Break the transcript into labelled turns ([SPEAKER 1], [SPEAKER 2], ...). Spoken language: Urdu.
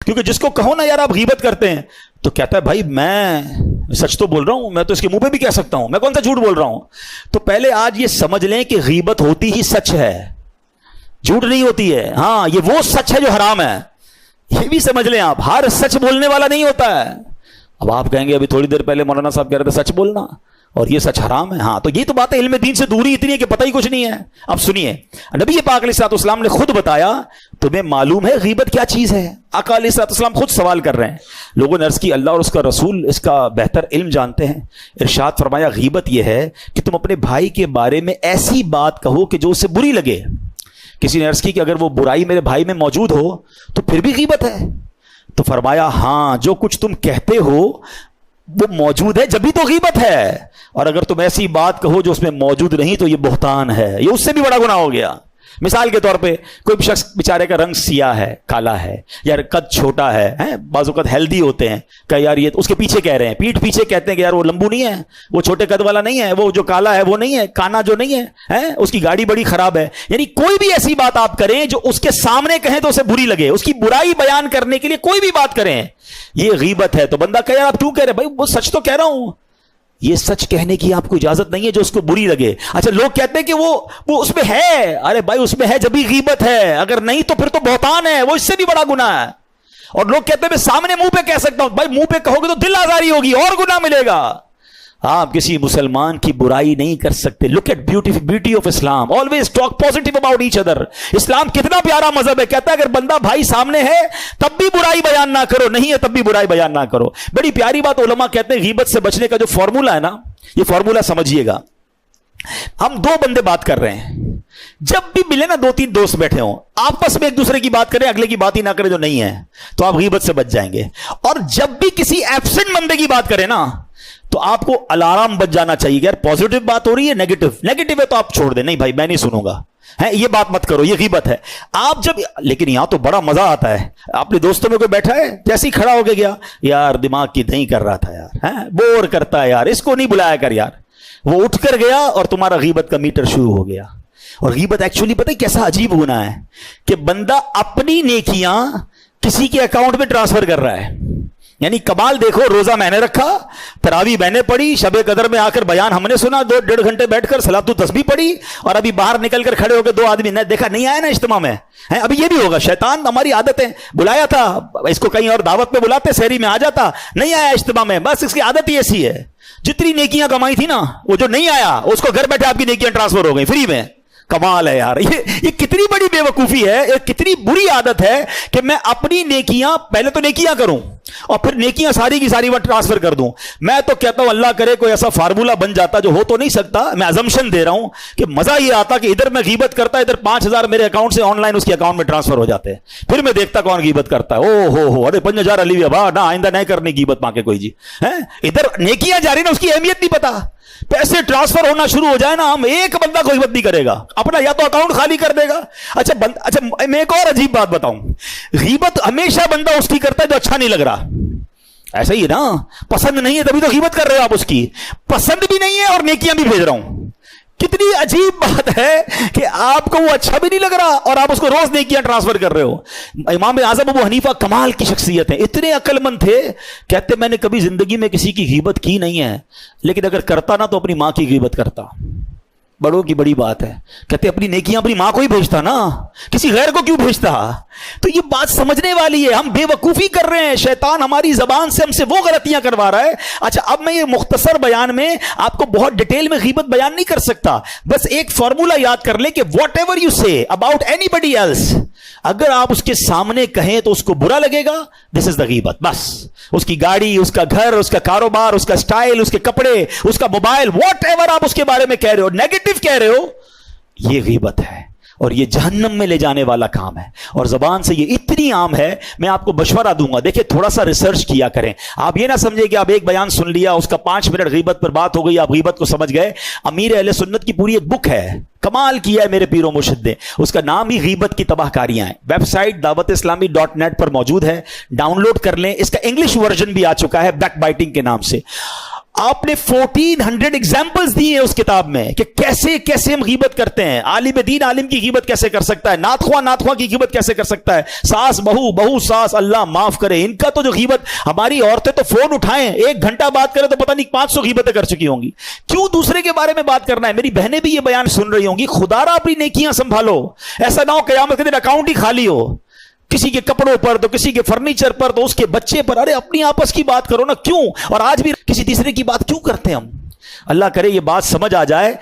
[SPEAKER 1] کیونکہ جس کو کہو نا یار آپ غیبت کرتے ہیں تو کہتا ہے بھائی میں سچ تو بول رہا ہوں, میں تو اس کے منہ پہ بھی کہہ سکتا ہوں, میں کون سا جھوٹ بول رہا ہوں. تو پہلے آج یہ سمجھ لیں کہ غیبت ہوتی ہی سچ ہے, جھوٹ نہیں ہوتی ہے. ہاں یہ وہ سچ ہے جو حرام ہے, یہ بھی سمجھ لیں آپ. ہر سچ بولنے والا نہیں ہوتا ہے. اب آپ کہیں گے ابھی تھوڑی دیر پہلے مولانا صاحب کہہ رہے تھے سچ بولنا اور یہ سچ حرام ہے. ہاں تو یہ تو بات ہے, علم دین سے دوری اتنی ہے کہ پتہ ہی کچھ نہیں ہے. اب سنیے, نبی پاک علیہ الصلوۃ والسلام نے خود بتایا, تمہیں معلوم ہے غیبت کیا چیز ہے؟ آقا علیہ الصلوۃ والسلام خود سوال کر رہے ہیں. لوگوں نے عرض کی اللہ اور اس کا رسول اس کا بہتر علم جانتے ہیں. ارشاد فرمایا غیبت یہ ہے کہ تم اپنے بھائی کے بارے میں ایسی بات کہو کہ جو اسے بری لگے. کسی نے عرض کی کہ اگر وہ برائی میرے بھائی میں موجود ہو تو پھر بھی غیبت ہے؟ تو فرمایا ہاں, جو کچھ تم کہتے ہو وہ موجود ہے جبھی تو غیبت ہے, اور اگر تم ایسی بات کہو جو اس میں موجود نہیں تو یہ بہتان ہے, یہ اس سے بھی بڑا گناہ ہو گیا. مثال کے طور پہ کوئی شخص بیچارے کا رنگ سیاہ ہے, کالا ہے, یار قد چھوٹا ہے, بعض اوقات ہیلدی ہوتے ہیں, کہ یار یہ اس کے پیچھے کہہ رہے ہیں, پیٹھ پیچھے کہتے ہیں کہ یار وہ لمبو نہیں ہے, وہ چھوٹے قد والا نہیں ہے, وہ جو کالا ہے وہ نہیں ہے, کانا جو نہیں ہے, اس کی گاڑی بڑی خراب ہے. یعنی کوئی بھی ایسی بات آپ کریں جو اس کے سامنے کہیں تو اسے بری لگے, اس کی برائی بیان کرنے کے لیے کوئی بھی بات کریں, یہ غیبت ہے. تو بندہ کہے آپ کیوں کہہ رہے بھائی, وہ سچ تو کہہ رہا ہوں. یہ سچ کہنے کی آپ کو اجازت نہیں ہے جو اس کو بری لگے. اچھا لوگ کہتے ہیں کہ وہ اس میں ہے, ارے بھائی اس میں ہے جبھی غیبت ہے, اگر نہیں تو پھر تو بہتان ہے, وہ اس سے بھی بڑا گناہ ہے. اور لوگ کہتے ہیں میں سامنے منہ پہ کہہ سکتا ہوں, بھائی منہ پہ کہو گے تو دل آزاری ہوگی اور گناہ ملے گا. آپ کسی مسلمان کی برائی نہیں کر سکتے. Look at beauty of Islam, always talk positive about each other. اسلام کتنا پیارا مذہب ہے, کہتا ہے اگر بندہ بھائی سامنے ہے تب بھی برائی بیان نہ کرو, نہیں ہے تب بھی برائی بیان نہ کرو. بڑی پیاری بات علماء کہتے ہیں غیبت سے بچنے کا جو فارمولا ہے نا, یہ فارمولا سمجھیے گا. ہم دو بندے بات کر رہے ہیں, جب بھی ملے نا دو تین دوست بیٹھے ہوں, آپس میں ایک دوسرے کی بات کریں, اگلے کی بات ہی نہ کریں جو نہیں ہے, تو آپ غیبت سے بچ جائیں گے. اور جب بھی کسی ایبسنٹ بندے کی بات کریں نا تو آپ کو الارم بچ جانا چاہیے کہ یار پازیٹیو بات ہو رہی ہے, نیگیٹو ہے تو آپ چھوڑ دیں, نہیں بھائی میں نہیں سنوں گا, یہ بات مت کرو, یہ غیبت ہے. آپ جب, لیکن یہاں تو بڑا مزہ آتا ہے, اپنے دوستوں میں کوئی بیٹھا ہے جیسے ہی کھڑا ہو کے گیا, یار دماغ کی دہی کر رہا تھا یار, بور کرتا ہے یار, اس کو نہیں بلایا کر یار, وہ اٹھ کر گیا اور تمہارا غیبت کا میٹر شروع ہو گیا. اور غیبت ایکچولی پتہ ہے کیسا عجیب گناہ ہے کہ بندہ اپنی نیکیاں کسی کے اکاؤنٹ میں ٹرانسفر کر رہا ہے. یعنی کمال دیکھو, روزہ میں نے رکھا, تراویح میں نے پڑھی, شب قدر میں آ کر بیان ہم نے سنا, 2-1.5 گھنٹے بیٹھ کر صلاۃ التسبیح پڑھی, اور ابھی باہر نکل کر کھڑے ہو کے 2 آدمی نے دیکھا نہیں آیا نا اجتماع میں, ابھی یہ بھی ہوگا. شیطان ہماری عادت ہے, بلایا تھا اس کو کہیں اور دعوت پہ بلاتے, سحری میں آ جاتا, نہیں آیا اجتماع میں, بس اس کی عادت ہی ایسی ہے. جتنی نیکیاں کمائی تھی نا, وہ جو نہیں آیا اس کو گھر بیٹھے آپ کی نیکیاں ٹرانسفر ہو گئی فری میں. کمال ہے یار, یہ کتنی بڑی بے وقوفی ہے, کتنی بری عادت ہے کہ میں اپنی نیکیاں, پہلے تو نیکیاں کروں اور پھر نیکیاں ساری کی ساری وقت ٹرانسفر کر دوں. میں تو کہتا ہوں اللہ کرے کوئی ایسا فارمولا بن جاتا, جو ہو تو نہیں سکتا, میں ازمپشن دے رہا ہوں کہ مزہ یہ آتا کہ ادھر میں غیبت کرتا, ادھر 5,000 میرے اکاؤنٹ سے آن لائن اس کے اکاؤنٹ میں ٹرانسفر ہو جاتے ہیں, پھر میں دیکھتا کون غیبت کرتا ہے. او ہو ارے 5,000 علی بابا نہ, آئندہ نہیں کرنی غیبت ماں کے کوئی جی. ادھر نیکیاں جاری نا, اس کی اہمیت نہیں پتا, پیسے ٹرانسفر ہونا شروع ہو جائے نا, ہم ایک بندہ کوئی غیبت نہیں کرے گا اپنا, یا تو اکاؤنٹ خالی کر دے گا. اچھا میں ایک اور عجیب بات بتاؤں, غیبت ہمیشہ بندہ اس کی کرتا ہے جو اچھا نہیں لگ رہا. ایسا ہی ہے نا, پسند نہیں ہے تبھی تو غیبت کر رہے ہو آپ اس کی, پسند بھی نہیں ہے اور نیکیاں بھی بھیج رہا ہوں. کتنی عجیب بات ہے کہ آپ کو وہ اچھا بھی نہیں لگ رہا اور آپ اس کو روز نیکیاں ٹرانسفر کر رہے ہو. امام اعظم ابو حنیفہ کمال کی شخصیت ہیں, اتنے عقل مند تھے, کہتے میں نے کبھی زندگی میں کسی کی غیبت کی نہیں ہے, لیکن اگر کرتا نا تو اپنی ماں کی غیبت کرتا. بڑوں کی بڑی بات ہے, کہتے اپنی نیکیاں اپنی ماں کو ہی بھیجتا نا, کسی غیر کو کیوں بھیجتا. تو یہ بات سمجھنے والی ہے, ہم بے وقوفی کر رہے ہیں, شیطان ہماری زبان سے ہم سے وہ غلطیاں کروا رہا ہے. اچھا اب میں یہ مختصر بیان میں آپ کو بہت ڈیٹیل میں غیبت بیان نہیں کر سکتا, بس ایک فارمولا یاد کر لیں کہ واٹ ایور یو سے اباؤٹ اینی بڈی ایلس, اگر آپ اس کے سامنے کہیں تو اس کو برا لگے گا, دس از دا غیبت. بس اس کی گاڑی, اس کا گھر, اس کا کاروبار, اس کا سٹائل, اس کے کپڑے, اس کا موبائل, واٹ ایور آپ اس کے بارے میں کہہ رہے ہو, نیگیٹو کہہ رہے ہو, یہ غیبت ہے اور یہ جہنم میں لے جانے والا کام ہے. اور زبان سے یہ اتنی عام ہے, میں آپ کو مشورہ دوں گا, دیکھیں تھوڑا سا ریسرچ کیا کریں. آپ یہ نہ سمجھے کہ آپ ایک بیان سن لیا, اس کا 5 منٹ غیبت پر بات ہو گئی, آپ غیبت کو سمجھ گئے. امیر اہل سنت کی پوری ایک بک ہے, کمال کیا ہے میرے پیر و مرشد نے, اس کا نام ہی غیبت کی تباہ کاریاں ہیں. ویب سائٹ dawat-islami.net پر موجود ہے, ڈاؤن لوڈ کر لیں. اس کا انگلش ورژن بھی آ چکا ہے بیک بائٹنگ کے نام سے. آپ نے 1400 ایگزامپلز دی ہیں اس کتاب میں کہ کیسے کیسے ہم غیبت کرتے ہیں. عالم دین عالم کی غیبت کیسے کر سکتا ہے, ناتخواں ناتخواں کی غیبت کیسے کر سکتا ہے, ساس بہو بہو ساس, اللہ معاف کرے ان کا تو جو غیبت, ہماری عورتیں تو فون اٹھائیں 1 گھنٹہ بات کریں تو پتہ نہیں 500 غیبتیں کر چکی ہوں گی. کیوں دوسرے کے بارے میں بات کرنا ہے؟ میری بہنیں بھی یہ بیان سن رہی ہوں گی, خدا را اپنی نیکیاں سنبھالو, ایسا نہ ہو قیامت کے دن اکاؤنٹ ہی خالی ہو, کسی کے کپڑوں پر تو کسی کے فرنیچر پر تو اس کے بچے پر. ارے اپنی آپس کی بات کرو نا, کیوں؟ اور آج بھی کسی تیسرے کی بات کیوں کرتے ہیں ہم؟ اللہ کرے یہ بات سمجھ آ جائے